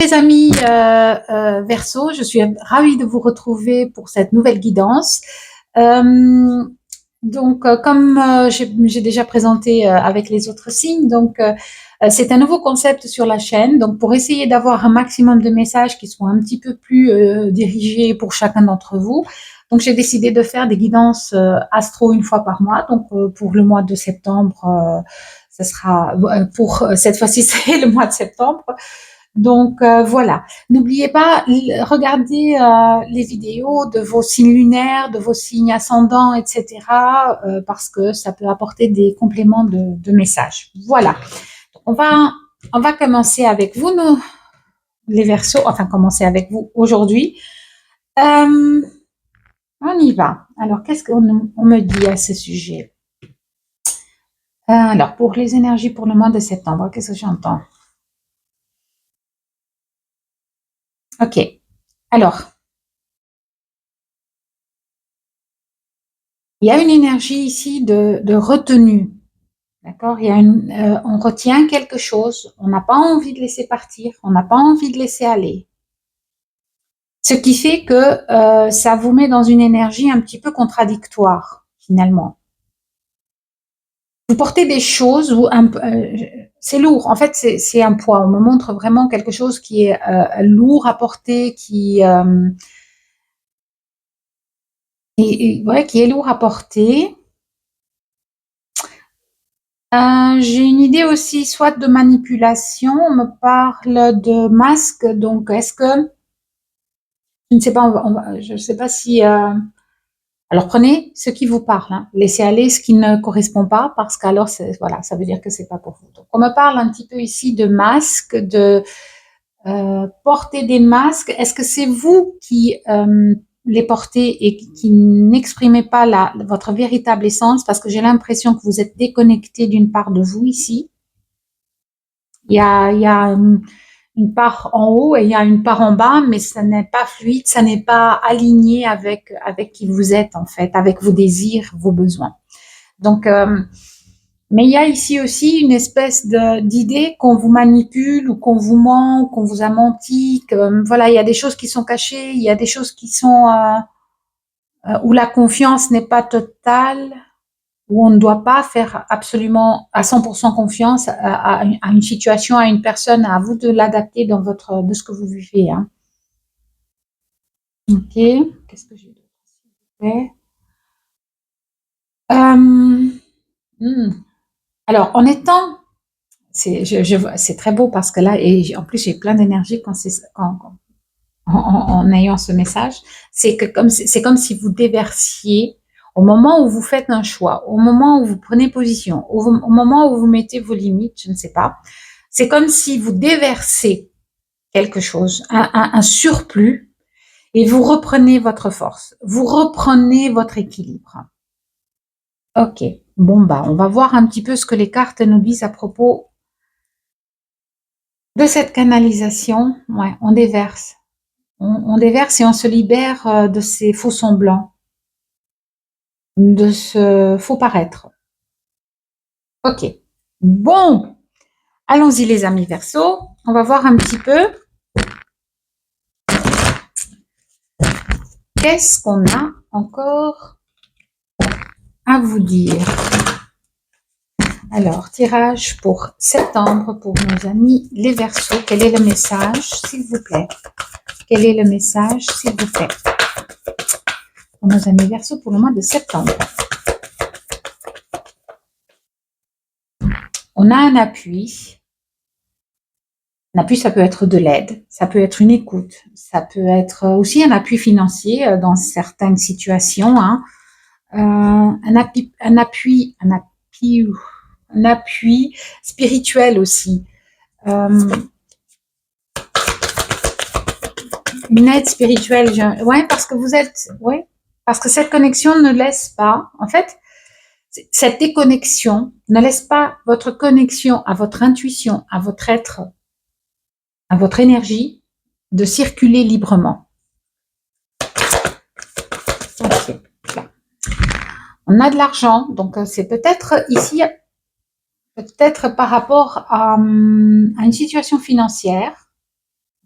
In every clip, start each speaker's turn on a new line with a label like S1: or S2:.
S1: Les amis Verseau, je suis ravie de vous retrouver pour cette nouvelle guidance. Comme j'ai déjà présenté avec les autres signes, c'est un nouveau concept sur la chaîne. Donc, pour essayer d'avoir un maximum de messages qui soient un petit peu plus dirigés pour chacun d'entre vous, donc j'ai décidé de faire des guidances astro une fois par mois. Donc, pour le mois de septembre, ce sera pour cette fois-ci c'est le mois de septembre. Donc voilà, n'oubliez pas, regardez les vidéos de vos signes lunaires, de vos signes ascendants, etc. Parce que ça peut apporter des compléments de messages. Voilà, on va commencer avec vous, les Verseaux, enfin commencer avec vous aujourd'hui. On y va. Alors, qu'est-ce qu'on me dit à ce sujet? Alors, pour les énergies pour le mois de septembre, qu'est-ce que j'entends? Ok, alors, il y a une énergie ici de retenue, d'accord? On retient quelque chose, on n'a pas envie de laisser partir, on n'a pas envie de laisser aller. Ce qui fait que ça vous met dans une énergie un petit peu contradictoire, finalement. Vous portez des choses, c'est lourd, en fait c'est un poids, on me montre vraiment quelque chose qui est lourd à porter, qui est lourd à porter. J'ai une idée aussi, soit de manipulation, on me parle de masque, donc est-ce que, je ne sais pas, je ne sais pas si, alors prenez ce qui vous parle, hein, laissez aller ce qui ne correspond pas, parce qu'alors, voilà, ça veut dire que c'est pas pour vous. Donc, on me parle un petit peu ici de masque, de porter des masques. Est-ce que c'est vous qui les portez et qui n'exprimez pas votre véritable essence, parce que j'ai l'impression que vous êtes déconnecté d'une part de vous ici. Il y a une part en haut et il y a une part en bas, mais ça n'est pas fluide, ça n'est pas aligné avec qui vous êtes en fait, avec vos désirs, vos besoins. Donc, mais il y a ici aussi une espèce d'idée qu'on vous manipule ou qu'on vous ment, ou qu'on vous a menti. Voilà, il y a des choses qui sont cachées, il y a des choses qui sont où la confiance n'est pas totale, où on ne doit pas faire absolument à 100% confiance à une situation, à une personne, à vous de l'adapter de ce que vous vivez. Hein. Ok, qu'est-ce que j'ai fait? Alors, en étant, c'est très beau parce que là, et en plus j'ai plein d'énergie en ayant ce message, c'est comme si vous déversiez au moment où vous faites un choix, au moment où vous prenez position, au moment où vous mettez vos limites, je ne sais pas. C'est comme si vous déversez quelque chose, un surplus, et vous reprenez votre force, vous reprenez votre équilibre. Ok, bon bah, on va voir un petit peu ce que les cartes nous disent à propos de cette canalisation. Ouais, on déverse. On déverse et on se libère de ces faux semblants, de ce faux paraître. Ok, bon, allons-y les amis Verseau. On va voir un petit peu qu'est-ce qu'on a encore à vous dire. Alors, tirage pour septembre pour nos amis les Verseaux. Quel est le message, s'il vous plaît? Quel est le message, s'il vous plaît, pour nos amis Verseaux pour le mois de septembre? On a un appui. Un appui, ça peut être de l'aide, ça peut être une écoute, ça peut être aussi un appui financier dans certaines situations. Hein. Un appui spirituel aussi. Une aide spirituelle. Ouais, parce que vous êtes, ouais, parce que cette connexion ne laisse pas, en fait, cette déconnexion ne laisse pas votre connexion à votre intuition, à votre être, à votre énergie de circuler librement. Okay. On a de l'argent, donc c'est peut-être ici, peut-être par rapport à une situation financière.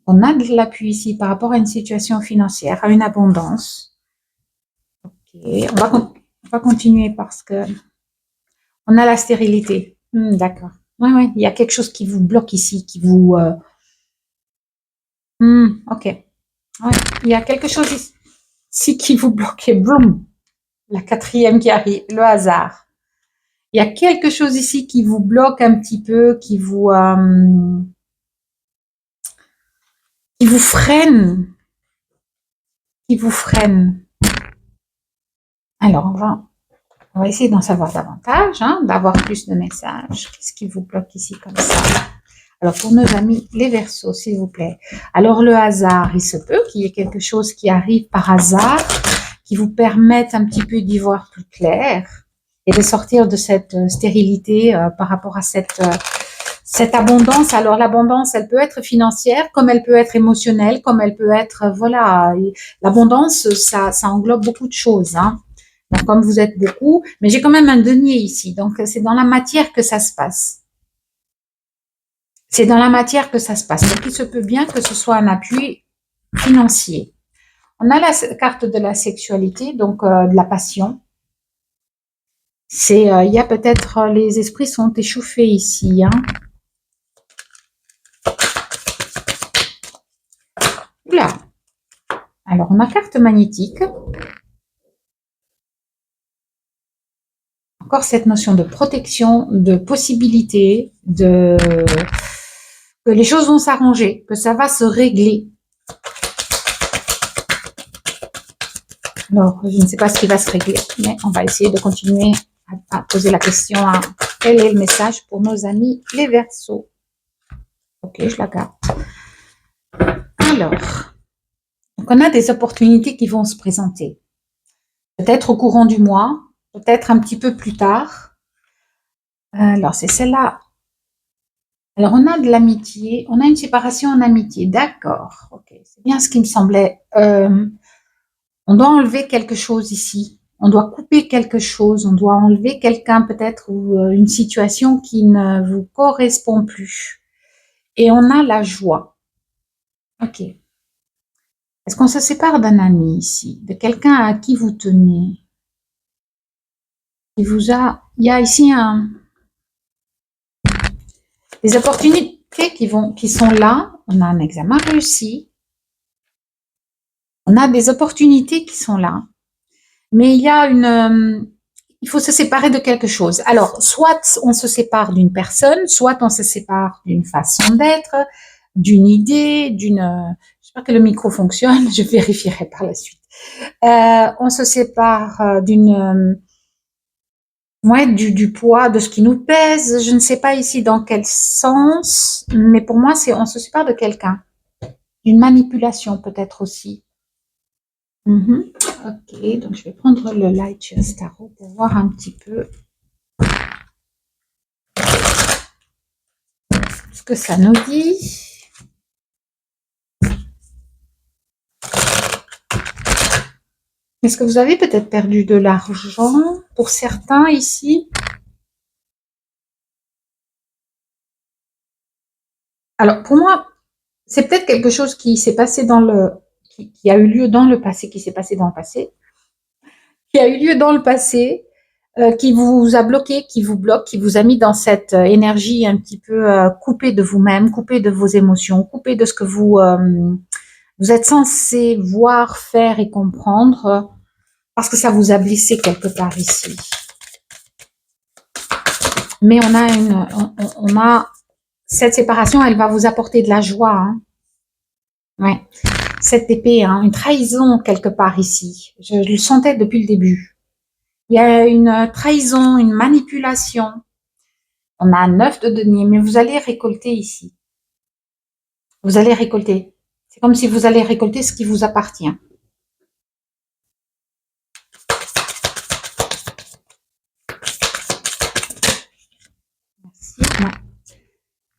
S1: On a de l'appui ici par rapport à une situation financière, à une abondance. Ok, on va continuer parce que on a la stérilité. D'accord. Oui, oui, il y a quelque chose qui vous bloque ici, qui vous... ok. Ouais, il y a quelque chose ici qui vous bloque. Et bloum, la quatrième qui arrive, le hasard. Il y a quelque chose ici qui vous bloque un petit peu, qui vous freine, qui vous freine. Alors, on va essayer d'en savoir davantage, hein, d'avoir plus de messages. Qu'est-ce qui vous bloque ici comme ça? Alors, pour nos amis, les Verseaux, s'il vous plaît. Alors, le hasard, il se peut qu'il y ait quelque chose qui arrive par hasard, qui vous permette un petit peu d'y voir plus clair et de sortir de cette stérilité par rapport à cette abondance. Alors, l'abondance, elle peut être financière, comme elle peut être émotionnelle, comme elle peut être, voilà, l'abondance, ça englobe beaucoup de choses, hein. Donc, comme vous êtes beaucoup, mais j'ai quand même un denier ici, donc c'est dans la matière que ça se passe. C'est dans la matière que ça se passe. Donc, il se peut bien que ce soit un appui financier. On a la carte de la sexualité, donc de la passion. C'est, il y a peut-être, les esprits sont échauffés ici, hein. Oula. Alors, on a carte magnétique. Encore cette notion de protection, de possibilité, que les choses vont s'arranger, que ça va se régler. Alors, je ne sais pas ce qui va se régler, mais on va essayer de continuer à poser la question à quel est le message pour nos amis les Verseaux. Ok, je la garde. Alors, donc on a des opportunités qui vont se présenter. Peut-être au courant du mois, peut-être un petit peu plus tard. Alors, c'est celle-là. Alors, on a de l'amitié, on a une séparation en amitié, d'accord. Ok, c'est bien ce qui me semblait. On doit enlever quelque chose ici. On doit couper quelque chose. On doit enlever quelqu'un peut-être ou une situation qui ne vous correspond plus. Et on a la joie. Ok. Est-ce qu'on se sépare d'un ami ici, de quelqu'un à qui vous tenez? Il y a ici des opportunités qui sont là. On a un examen réussi. On a des opportunités qui sont là. Mais il faut se séparer de quelque chose. Alors, soit on se sépare d'une personne, soit on se sépare d'une façon d'être, d'une idée, j'espère que le micro fonctionne, je vérifierai par la suite. On se sépare du poids de ce qui nous pèse. Je ne sais pas ici dans quel sens, mais pour moi, on se sépare de quelqu'un. D'une manipulation peut-être aussi. Ok, donc je vais prendre le Light Just Tarot pour voir un petit peu ce que ça nous dit. Est-ce que vous avez peut-être perdu de l'argent pour certains ici? Alors pour moi, c'est peut-être quelque chose qui s'est passé qui a eu lieu dans le passé, qui s'est passé dans le passé, qui a eu lieu dans le passé, qui vous a bloqué, qui vous bloque, qui vous a mis dans cette énergie un petit peu coupée de vous-même, coupée de vos émotions, coupée de ce que vous êtes censé voir, faire et comprendre, parce que ça vous a blessé quelque part ici. Mais on a cette séparation, elle va vous apporter de la joie, hein. Ouais. Cette épée, hein, une trahison quelque part ici. Je le sentais depuis le début. Il y a une trahison, une manipulation. On a un 9 de denier, mais vous allez récolter ici. Vous allez récolter. C'est comme si vous allez récolter ce qui vous appartient. Merci. Ouais.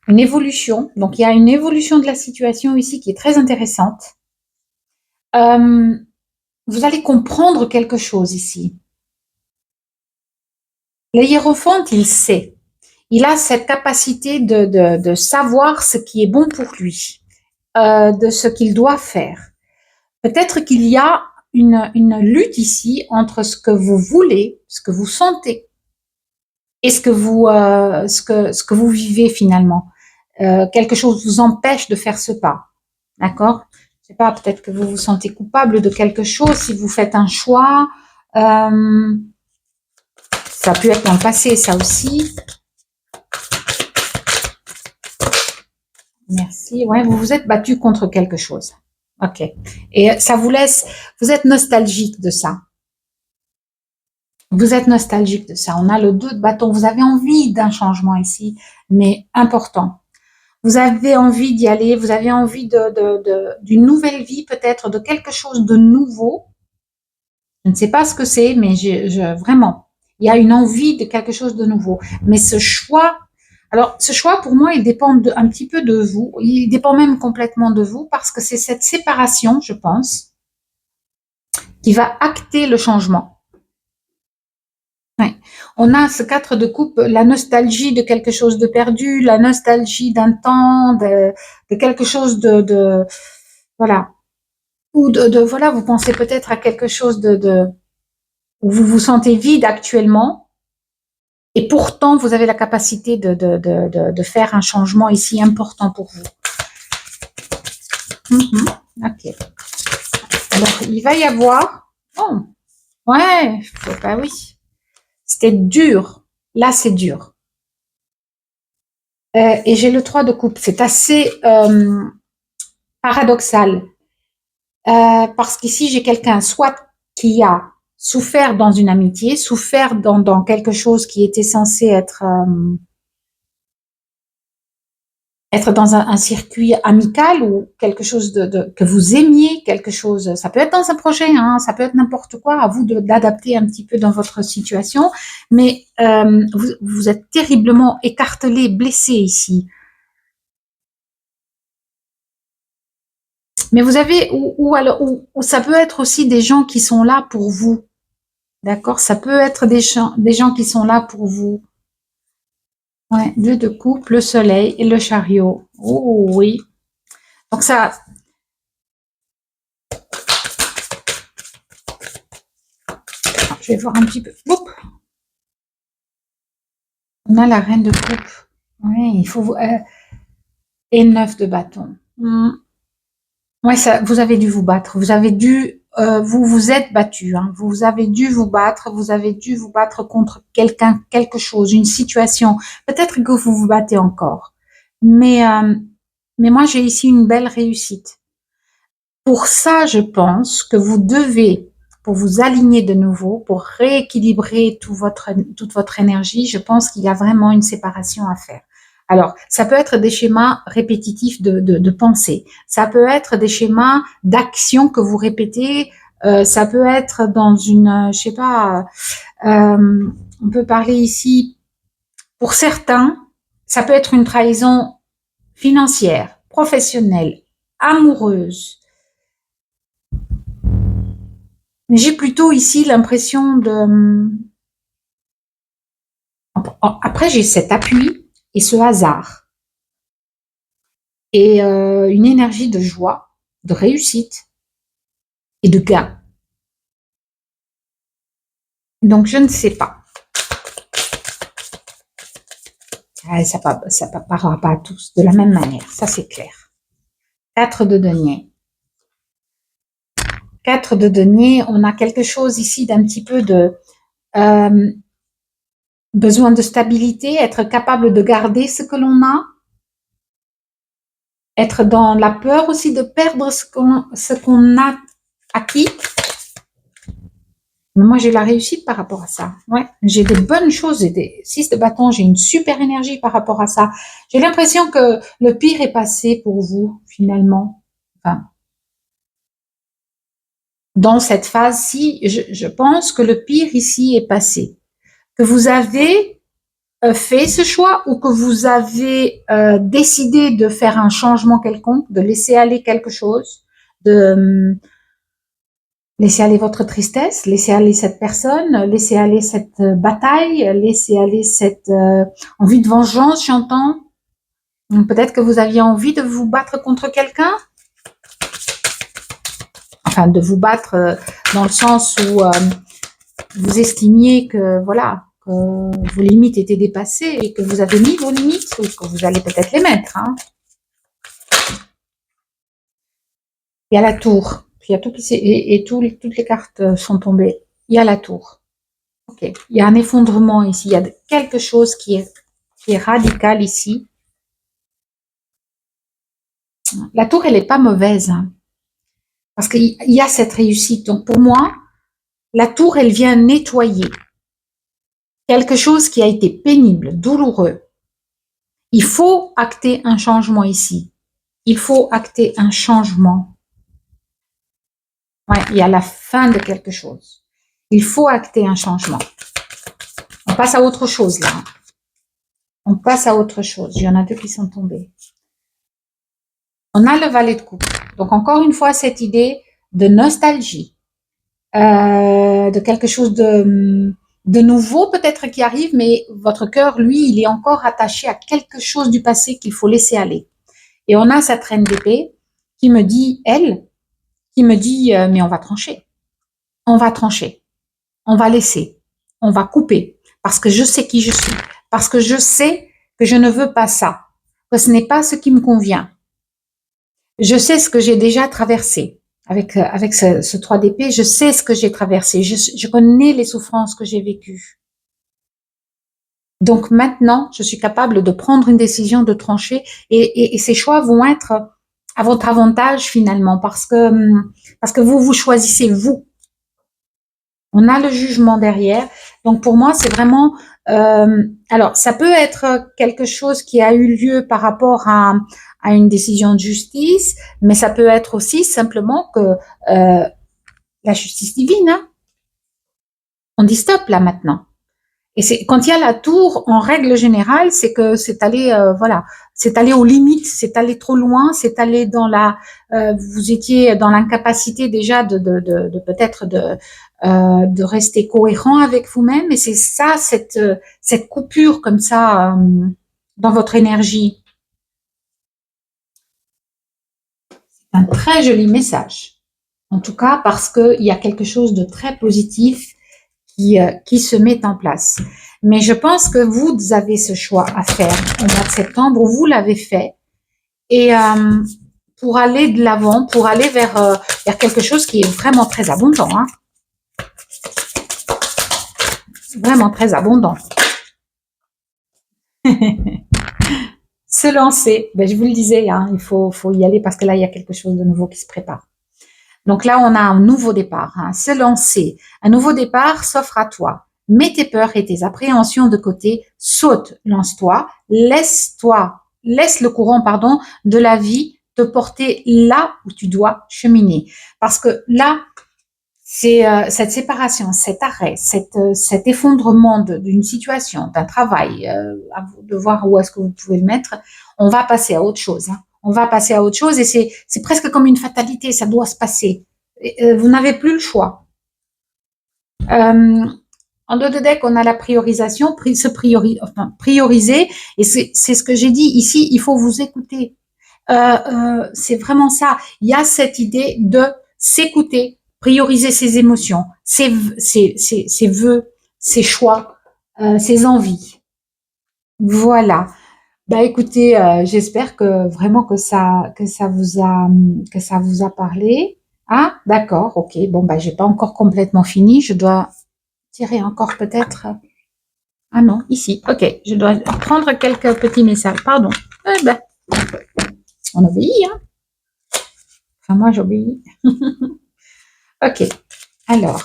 S1: Une évolution. Donc, il y a une évolution de la situation ici qui est très intéressante. Vous allez comprendre quelque chose ici. Le hiérophante, il sait. Il a cette capacité de savoir ce qui est bon pour lui. de ce qu'il doit faire. Peut-être qu'il y a une lutte ici entre ce que vous voulez, ce que vous sentez, et ce que vous vivez finalement. Quelque chose vous empêche de faire ce pas, d'accord? Je sais pas, peut-être que vous vous sentez coupable de quelque chose si vous faites un choix. Euh, Ça peut être dans le passé, ça aussi. Merci. Ouais, vous vous êtes battu contre quelque chose. Ok. Et ça vous laisse, vous êtes nostalgique de ça. Vous êtes nostalgique de ça. On a le 2 de bâton. Vous avez envie d'un changement ici, mais important. Vous avez envie d'y aller. Vous avez envie d'une nouvelle vie, peut-être, de quelque chose de nouveau. Je ne sais pas ce que c'est, mais vraiment, il y a une envie de quelque chose de nouveau. Mais ce choix, alors ce choix pour moi, il dépend un petit peu de vous. Il dépend même complètement de vous parce que c'est cette séparation, je pense, qui va acter le changement. Ouais. On a ce 4 de coupe, la nostalgie de quelque chose de perdu, la nostalgie d'un temps, de quelque chose voilà. Ou voilà, vous pensez peut-être à quelque chose où vous vous sentez vide actuellement, et pourtant vous avez la capacité de faire un changement ici important pour vous. Ok. Alors, il va y avoir... Oh, ouais, bah oui. C'était dur. Là, c'est dur. Et j'ai le 3 de coupe. C'est assez paradoxal. Parce qu'ici, j'ai quelqu'un soit qui a souffert dans une amitié, souffert dans quelque chose qui était censé être dans un circuit amical ou quelque chose que vous aimiez, quelque chose, ça peut être dans un projet, hein, ça peut être n'importe quoi, à vous d'adapter un petit peu dans votre situation, mais vous êtes terriblement écartelé, blessé ici. Mais vous avez, ou ça peut être aussi des gens qui sont là pour vous, d'accord? Ça peut être des gens qui sont là pour vous. Ouais, 2 de coupe, le soleil et le chariot. Oh oui. Donc ça, je vais voir un petit peu. Oups. On a la reine de coupe. Oui, il faut... et 9 de bâton. Ouais, ça, vous avez dû vous battre. Vous avez dû... vous vous êtes battu. Hein. Vous avez dû vous battre. Vous avez dû vous battre contre quelqu'un, quelque chose, une situation. Peut-être que vous vous battez encore. Mais moi, j'ai ici une belle réussite. Pour ça, je pense que vous devez, pour vous aligner de nouveau, pour rééquilibrer toute votre énergie, je pense qu'il y a vraiment une séparation à faire. Alors, ça peut être des schémas répétitifs de pensée, ça peut être des schémas d'action que vous répétez, ça peut être dans une, je sais pas, on peut parler ici, pour certains, ça peut être une trahison financière, professionnelle, amoureuse. Mais j'ai plutôt ici l'impression de... Après, j'ai cet appui et ce hasard. Et une énergie de joie, de réussite et de gain. Donc, je ne sais pas. Ça ne parlera pas à tous de la même manière, ça c'est clair. 4 de denier. 4 de denier, on a quelque chose ici d'un petit peu de... besoin de stabilité, être capable de garder ce que l'on a, être dans la peur aussi de perdre ce qu'on a acquis. Mais moi, j'ai la réussite par rapport à ça. Ouais, j'ai de bonnes choses. J'ai des 6 de bâton, j'ai une super énergie par rapport à ça. J'ai l'impression que le pire est passé pour vous, finalement. Enfin, dans cette phase-ci, je pense que le pire ici est passé. Que vous avez fait ce choix ou que vous avez décidé de faire un changement quelconque, de laisser aller quelque chose, de laisser aller votre tristesse, laisser aller cette personne, laisser aller cette bataille, laisser aller cette envie de vengeance, j'entends. Peut-être que vous aviez envie de vous battre contre quelqu'un. Enfin, de vous battre dans le sens où vous estimiez que, voilà, que vos limites étaient dépassées et que vous avez mis vos limites ou que vous allez peut-être les mettre. Hein. Il y a la tour. Il y a tout qui et toutes les cartes sont tombées. Il y a la tour. Ok. Il y a un effondrement ici. Il y a quelque chose qui est radical ici. La tour, elle n'est pas mauvaise. Hein, parce qu'il y a cette réussite. Donc, pour moi, la tour, elle vient nettoyer quelque chose qui a été pénible, douloureux. Il faut acter un changement ici. Il faut acter un changement. Ouais, il y a la fin de quelque chose. Il faut acter un changement. On passe à autre chose là. On passe à autre chose. Il y en a deux qui sont tombés. On a le valet de coupe. Donc encore une fois, cette idée de nostalgie, de quelque chose de nouveau peut-être qui arrive, mais votre cœur, lui, il est encore attaché à quelque chose du passé qu'il faut laisser aller. Et on a cette reine d'épée qui me dit, mais on va trancher. On va trancher. On va laisser. On va couper. Parce que je sais qui je suis. Parce que je sais que je ne veux pas ça. Que ce n'est pas ce qui me convient. Je sais ce que j'ai déjà traversé. Avec ce 3 d'épée, je sais ce que j'ai traversé. Je connais les souffrances que j'ai vécues. Donc maintenant, je suis capable de prendre une décision, de trancher, et ces choix vont être à votre avantage finalement, parce que vous choisissez vous. On a le jugement derrière. Donc pour moi, c'est vraiment. Alors, ça peut être quelque chose qui a eu lieu par rapport à une décision de justice, mais ça peut être aussi simplement que la justice divine. Hein, on dit stop là maintenant. Et c'est quand il y a la tour, en règle générale, c'est que c'est allé, voilà, c'est allé aux limites, c'est allé trop loin, c'est allé dans vous étiez dans l'incapacité déjà de peut-être de rester cohérent avec vous-même. Et c'est ça, cette coupure comme ça dans votre énergie. C'est un très joli message. En tout cas, parce qu'il y a quelque chose de très positif qui se met en place. Mais je pense que vous avez ce choix à faire au mois de septembre, vous l'avez fait, et pour aller de l'avant, pour aller vers quelque chose qui est vraiment très abondant, hein. Vraiment très abondant. Se lancer, ben, je vous le disais, hein, il faut y aller parce que là, il y a quelque chose de nouveau qui se prépare. Donc là, on a un nouveau départ, hein, se lancer. Un nouveau départ s'offre à toi. Mets tes peurs et tes appréhensions de côté, saute, lance-toi, laisse le courant, de la vie te porter là où tu dois cheminer. Parce que là, c'est cette séparation, cet arrêt, cet effondrement d'une situation, d'un travail, à vous de voir où est-ce que vous pouvez le mettre. On va passer à autre chose. Hein. On va passer à autre chose et c'est presque comme une fatalité, ça doit se passer. Vous n'avez plus le choix. En dos de deck, on a la priorisation, prioriser, et c'est ce que j'ai dit ici, il faut vous écouter. C'est vraiment ça. Il y a cette idée de s'écouter, prioriser ses émotions, ses vœux, ses choix, ses envies. Voilà. Bah écoutez, j'espère que vraiment que ça vous a parlé. Ah, d'accord, ok. Bon bah j'ai pas encore complètement fini. Je dois tirer encore peut-être. Ah non, ici. Ok, je dois prendre quelques petits messages. Pardon. Eh ben, on obéit, hein. Enfin moi j'obéis. Ok. Alors,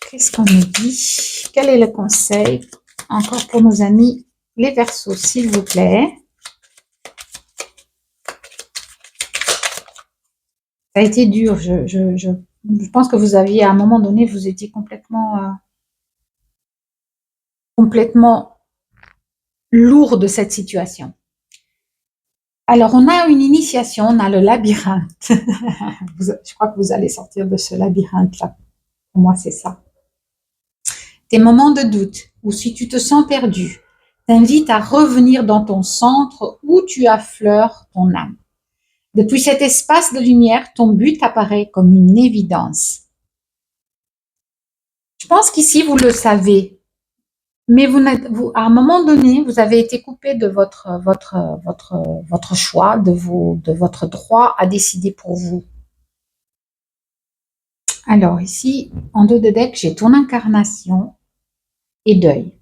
S1: qu'est-ce qu'on me dit? Quel est le conseil encore pour nos amis les Verseaux, s'il vous plaît? Ça a été dur. Je pense que vous aviez, à un moment donné, vous étiez complètement lourd de cette situation. Alors, on a une initiation, on a le labyrinthe. Je crois que vous allez sortir de ce labyrinthe-là. Pour moi, c'est ça. Des moments de doute, ou si tu te sens perdu, t'invite à revenir dans ton centre où tu affleures ton âme. Depuis cet espace de lumière, ton but apparaît comme une évidence. Je pense qu'ici, vous le savez, mais à un moment donné, vous avez été coupé de votre choix, de votre droit à décider pour vous. Alors ici, en dos de deck, j'ai ton incarnation et deuil.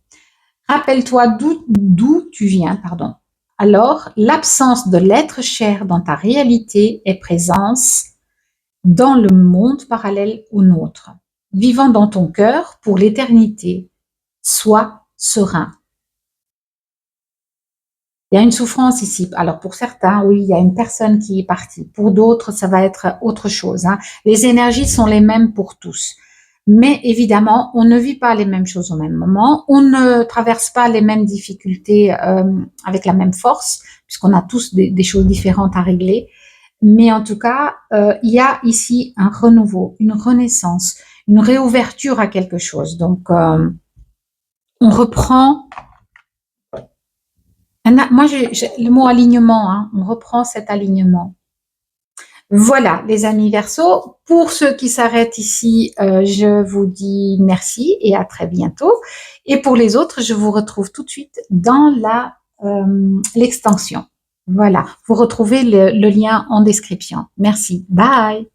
S1: Rappelle-toi d'où tu viens, pardon. Alors, l'absence de l'être cher dans ta réalité est présence dans le monde parallèle au nôtre, vivant dans ton cœur pour l'éternité. Sois serein. Il y a une souffrance ici. Alors pour certains, oui, il y a une personne qui est partie. Pour d'autres, ça va être autre chose. Hein. Les énergies sont les mêmes pour tous. Mais évidemment, on ne vit pas les mêmes choses au même moment. On ne traverse pas les mêmes difficultés avec la même force, puisqu'on a tous des choses différentes à régler. Mais en tout cas, il y a ici un renouveau, une renaissance, une réouverture à quelque chose. Donc, on reprend. Moi, le mot alignement, hein, on reprend cet alignement. Voilà, les amis Verseaux. Pour ceux qui s'arrêtent ici, je vous dis merci et à très bientôt. Et pour les autres, je vous retrouve tout de suite dans l'extension. Voilà, vous retrouvez le lien en description. Merci. Bye.